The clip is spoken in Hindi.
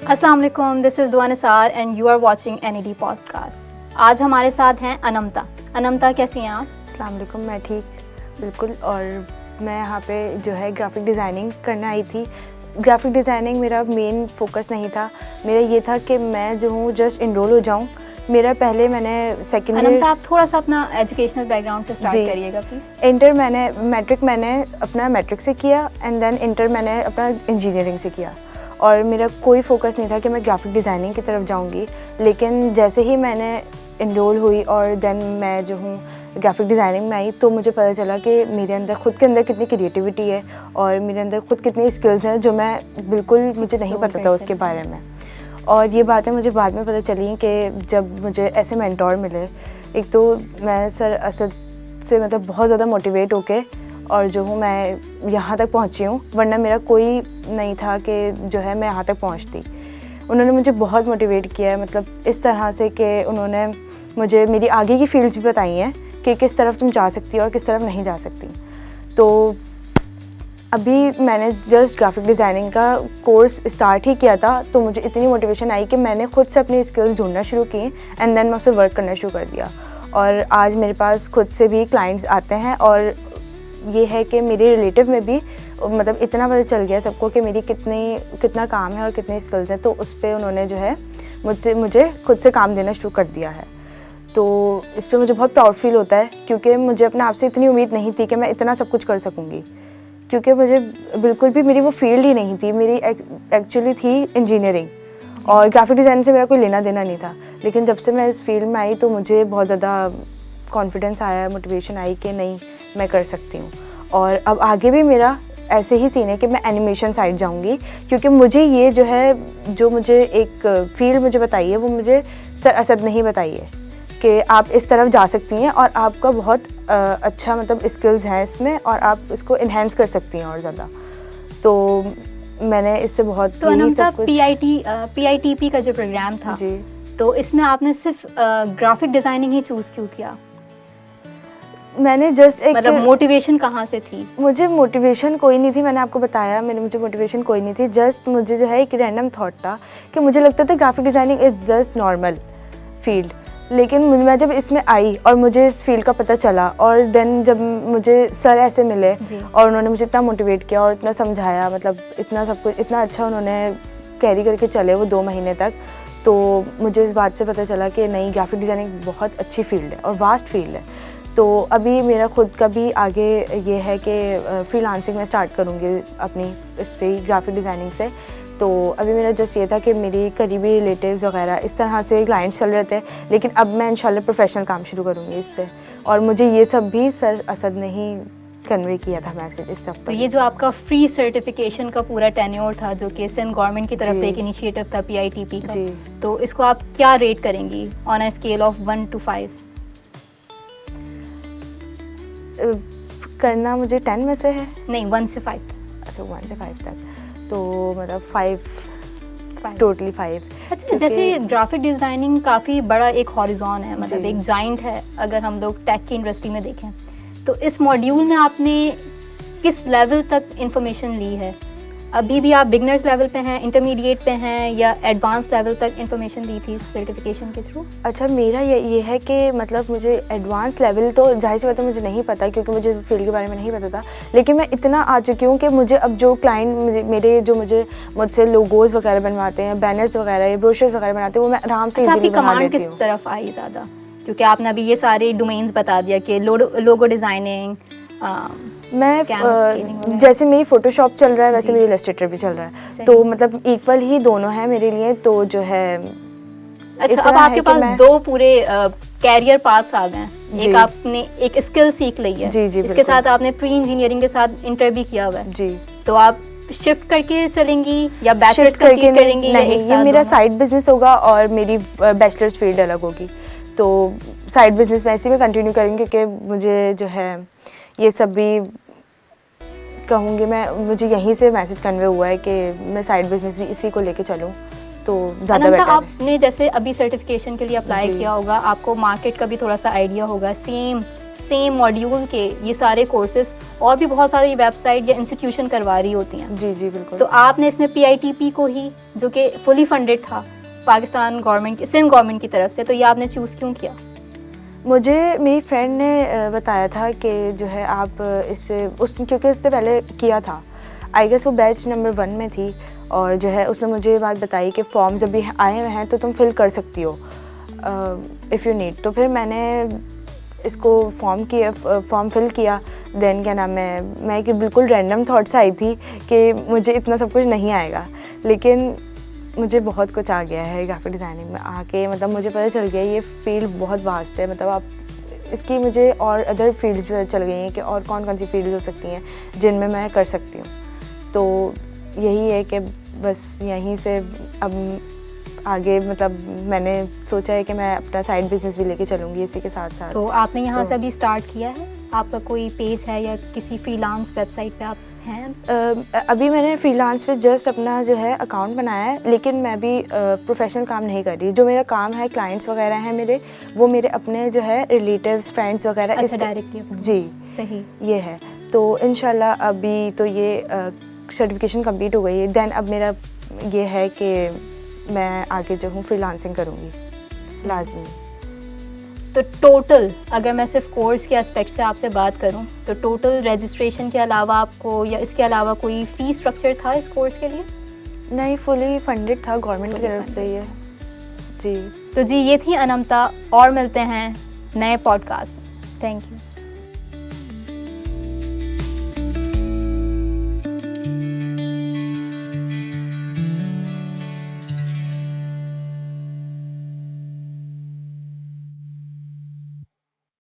अस्सलाम वालेकुम, this is Dua Nisar and you are watching NED podcast. आज हमारे साथ हैं अनमता। अनमता, कैसी हैं आप? अस्सलाम वालेकुम, मैं ठीक बिल्कुल। और मैं यहाँ पे जो है ग्राफिक डिज़ाइनिंग करने आई थी। ग्राफिक डिज़ाइनिंग मेरा मेन फोकस नहीं था। मेरा ये था कि मैं जो हूँ जस्ट इनरोल हो जाऊँ। मेरा पहले मैंने सेकेंड ईयर। अनमता, आप थोड़ा सा अपना एजुकेशनल बैकग्राउंड से स्टार्ट करिएगा प्लीज़। इंटर मैंने अपना मैट्रिक से किया एंड देन इंटर मैंने अपना इंजीनियरिंग से किया और मेरा कोई फोकस नहीं था कि मैं ग्राफिक डिज़ाइनिंग की तरफ जाऊंगी। लेकिन जैसे ही मैंने इनरोल हुई और देन मैं जो हूँ ग्राफिक डिज़ाइनिंग में आई तो मुझे पता चला कि मेरे अंदर खुद के अंदर कितनी क्रिएटिविटी है और मेरे अंदर खुद कितनी स्किल्स हैं जो मैं बिल्कुल मुझे नहीं पता था उसके बारे में। और ये बातें मुझे बाद में पता चली कि जब मुझे ऐसे मेंटोर मिले। एक तो मैं सर असद से मतलब बहुत ज़्यादा मोटिवेट होके और जो हूँ मैं यहाँ तक पहुँची हूँ, वरना मेरा कोई नहीं था कि जो है मैं यहाँ तक पहुँचती। उन्होंने मुझे बहुत मोटिवेट किया है, मतलब इस तरह से कि उन्होंने मुझे मेरी आगे की फील्ड्स भी बताई हैं कि किस तरफ तुम जा सकती हो और किस तरफ नहीं जा सकती। तो अभी मैंने जस्ट ग्राफिक डिज़ाइनिंग का कोर्स स्टार्ट ही किया था तो मुझे इतनी मोटिवेशन आई कि मैंने खुद से अपनी स्किल्स ढूंढना शुरू की एंड देन मैं उस पर वर्क करना शुरू कर दिया। और आज मेरे पास खुद से भी क्लाइंट्स आते हैं और ये है कि मेरे रिलेटिव में भी मतलब इतना पता चल गया सबको कि मेरी कितना काम है और कितनी स्किल्स हैं, तो उस पर उन्होंने जो है मुझे खुद से काम देना शुरू कर दिया है। तो इस पर मुझे बहुत प्राउड फील होता है क्योंकि मुझे अपने आप से इतनी उम्मीद नहीं थी कि मैं इतना सब कुछ कर सकूँगी, क्योंकि मुझे बिल्कुल भी मेरी वो फील्ड ही नहीं थी। मेरी एक्चुअली थी इंजीनियरिंग और ग्राफिक डिज़ाइन से मेरा कोई लेना देना नहीं था। लेकिन जब से मैं इस फील्ड में आई तो मुझे बहुत ज़्यादा कॉन्फिडेंस आया, मोटिवेशन आई कि नहीं मैं कर सकती हूँ। और अब आगे भी मेरा ऐसे ही सीन है कि मैं एनिमेशन साइड जाऊँगी, क्योंकि मुझे ये जो मुझे एक फील्ड मुझे बताई है वो मुझे सर असद ने ही बताई है कि आप इस तरफ जा सकती हैं और आपका बहुत अच्छा मतलब स्किल्स हैं इसमें और आप इसको इन्हेंस कर सकती हैं और ज़्यादा। तो मैंने इससे बहुत तो अनमता, PITP का जो प्रोग्राम था जी, तो इसमें आपने सिर्फ ग्राफिक डिज़ाइनिंग ही चूज़ क्यों किया? मैंने जस्ट एक मतलब मोटिवेशन कहाँ से थी? मुझे मोटिवेशन कोई नहीं थी, मैंने आपको बताया मुझे मोटिवेशन कोई नहीं थी। जस्ट मुझे जो है एक रैंडम थॉट था कि मुझे लगता था graphic designing is just normal field. लेकिन मैं जब इसमें आई और मुझे इस फील्ड का पता चला और देन जब मुझे सर ऐसे मिले और उन्होंने मुझे इतना मोटिवेट किया और इतना समझाया, मतलब इतना सब कुछ इतना अच्छा उन्होंने कैरी करके चले वो 2 महीने तक, तो मुझे इस बात से पता चला कि नहीं, ग्राफिक डिज़ाइनिंग बहुत अच्छी फील्ड है और वास्ट फील्ड है। तो अभी मेरा खुद का भी आगे ये है कि फ्रीलांसिंग में स्टार्ट करूँगी अपनी इससे ग्राफिक डिज़ाइनिंग से। तो अभी मेरा जस्ट ये था कि मेरी करीबी रिलेटिव्स वगैरह इस तरह से क्लाइंट्स चल रहे थे, लेकिन अब मैं इंशाल्लाह प्रोफेशनल काम शुरू करूँगी इससे। और मुझे ये सब भी सर असद ने ही कन्वे किया था मैसेज इस सब। तो ये जो आपका फ्री सर्टिफिकेशन का पूरा टेन्योर था जो कि सिंध गवर्नमेंट की तरफ से एक इनिशिएटिव था PITP का, तो इसको आप क्या रेट करेंगी on a scale of 1 to 5? करना मुझे 10 में से है। नहीं, 1 से 5। अच्छा, 1 से 5 तक, तो मतलब 5 टोटली 5। अच्छा, जैसे ग्राफिक डिज़ाइनिंग काफ़ी बड़ा एक हॉरिजॉन है, मतलब एक जाइंट है अगर हम लोग टेक की इंडस्ट्री में देखें। तो इस मॉड्यूल में आपने किस लेवल तक इंफॉर्मेशन ली है? अभी भी आप बिगनर्स लेवल पे हैं, इंटरमीडिएट पे हैं, या एडवांस लेवल तक इंफॉर्मेशन दी थी सर्टिफिकेशन के थ्रू? अच्छा, मेरा ये है कि मतलब मुझे एडवांस लेवल तो जाहिर सी बात है मुझे नहीं पता, क्योंकि मुझे फील्ड के बारे में नहीं पता था। लेकिन मैं इतना आ चुकी हूँ कि मुझे अब जो क्लाइंट मुझसे लोगोज़ वगैरह बनवाते हैं, बैनर्स वगैरह या ब्रोशर्स वगैरह बनाते हैं, वो मैं आराम से आपकी कमांड किस तरफ आई ज़्यादा? क्योंकि आपने अभी ये सारे डोमेन्स बता दिया कि लोगो डिज़ाइनिंग, मैं जैसे मेरी फ़ोटोशॉप चल रहा है वैसे मेरी इलस्ट्रेटर भी चल रहा है, तो मतलब इक्वल ही दोनों हैं मेरे लिए। तो जो है अच्छा, अब आपके पास 2 पूरे कैरियर पाथ्स आ गए। एक आपने एक स्किल सीख ली है, इसके साथ आपने प्री इंजीनियरिंग के साथ इंटर भी किया हुआ है जी। तो आप शिफ्ट करके चलेंगी या बैचलर्स कंप्लीट करेंगी? नहीं, ये मेरा साइड बिजनेस होगा और मेरी बैचलर्स फील्ड अलग होगी। तो साइड बिजनेस मैं इसी में कंटिन्यू करेंगी क्योंकि मुझे जो है ये सब भी कहूँगी मैं, मुझे यहीं से मैसेज कन्वे हुआ है कि मैं साइड बिजनेस भी इसी को लेके चलूँ तो ज़्यादा बेटर है। आपने जैसे अभी सर्टिफिकेशन के लिए अप्लाई किया होगा, आपको मार्केट का भी थोड़ा सा आइडिया होगा। सेम सेम मॉड्यूल के ये सारे कोर्सेज और भी बहुत सारी वेबसाइट या इंस्टीट्यूशन करवा रही होती हैं। जी जी बिल्कुल। तो आपने इसमें PITP को ही, जो कि फुली फंडेड था पाकिस्तान गवर्नमेंट, सिंध गवर्नमेंट की तरफ से, तो ये आपने चूज़ क्यों किया? मुझे मेरी फ्रेंड ने बताया था कि जो है आप इससे क्योंकि उससे पहले किया था, आई गेस वो बैच नंबर 1 में थी, और जो है उसने मुझे ये बात बताई कि फॉर्म्स अभी आए हुए हैं तो तुम फिल कर सकती हो इफ़ यू नीड। तो फिर मैंने इसको फॉर्म फिल किया। देन क्या नाम है, मैं कि बिल्कुल रैंडम थॉट से आई थी कि मुझे इतना सब कुछ नहीं आएगा, लेकिन मुझे बहुत कुछ आ गया है ग्राफिक डिज़ाइनिंग में आके। मतलब मुझे पता चल गया ये फील्ड बहुत वास्ट है, मतलब आप इसकी मुझे और अदर फील्ड्स भी पता चल गई हैं कि और कौन कौन सी फील्ड हो सकती हैं जिनमें मैं कर सकती हूँ। तो यही है कि बस यहीं से अब आगे मतलब मैंने सोचा है कि मैं अपना साइड बिजनेस भी लेके चलूँगी इसी के साथ साथ। तो आपने यहाँ से अभी स्टार्ट किया है? आपका कोई पेज है या किसी फ्रीलांस वेबसाइट पे आप हैं? अभी मैंने फ्रीलांस पे जस्ट अपना जो है अकाउंट बनाया है, लेकिन मैं भी प्रोफेशनल काम नहीं कर रही। जो मेरा काम है, क्लाइंट्स वगैरह हैं मेरे, वो मेरे अपने जो है रिलेटिव्स, फ्रेंड्स वगैरह। अच्छा, डायरेक्टली? जी सही, ये है। तो इंशाल्लाह अभी तो ये सर्टिफिकेशन कंप्लीट हो गई है। देन अब मेरा ये है कि मैं आगे जो हूँ फ्रीलांसिंग करूँगी लाजमी। तो टोटल अगर मैं सिर्फ कोर्स के एस्पेक्ट से आपसे बात करूं, तो टोटल रजिस्ट्रेशन के अलावा आपको या इसके अलावा कोई फ़ी स्ट्रक्चर था इस कोर्स के लिए? नहीं, फुली फंडेड था गवर्नमेंट की तरफ से ये। जी तो जी, ये थी अनमता, और मिलते हैं नए पॉडकास्ट में। Thank you.